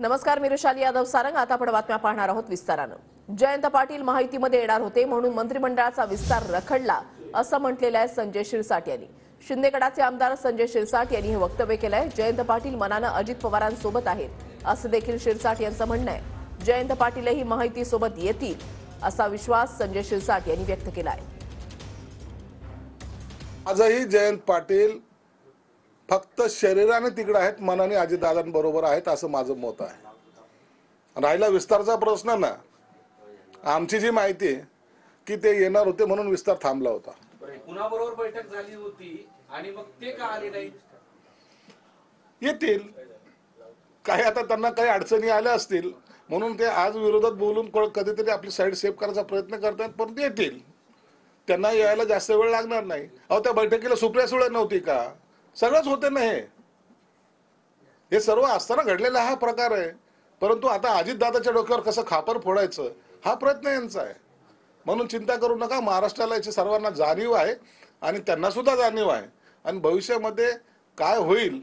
नमस्कार, मी रुशाली यादव सारंग। आता आपण बातम्या पाहणार आहोत विस्तारानं। जयंत पाटील माहितीमध्ये येणार होते म्हणून मंत्रिमंडळाचा विस्तार रखडला असं म्हटलेलं आहे संजय शिरसाट यांनी। शिंदेगडाचे आमदार संजय शिरसाट यांनी हे वक्तव्य केलंय। जयंत पाटील मनानं अजित पवारांसोबत आहेत असं देखील शिरसाट यांचं म्हणणं आहे। जयंत पाटीलही माहितीसोबत येतील असा विश्वास संजय शिरसाट यांनी व्यक्त केला आहे। आजही जयंत पाटील फक्त शरीराने तिकडे आहेत, मनाने अजितदादांबरोबर आहेत असं माझं मत आहे। राहिला विस्ताराचा प्रश्न ना, आमची जी माहिती आहे की ते येणार होते म्हणून विस्तार थांबला होता। कुणाबरोबर बैठक झाली होती आणि मग ते का आले नाही? येतील, काही आता त्यांना काही अडचणी आल्या असतील म्हणून ते आज विरोधात बोलून कधीतरी आपली साईड सेव्ह करायचा प्रयत्न करतात, पण ते येतील। त्यांना यायला जास्त वेळ लागणार नाही। अहो, त्या बैठकीला सुप्रिया सुळे नव्हती का? सगळंच होते ना। हे सर्व असताना घडलेला हा प्रकार आहे। परंतु आता अजितदादाच्या डोक्यावर कसं खापर फोडायचं हा प्रयत्न यांचा आहे। म्हणून चिंता करू नका, महाराष्ट्राला याची सर्वांना जाणीव आहे आणि त्यांना सुद्धा जाणीव आहे। आणि भविष्यामध्ये काय होईल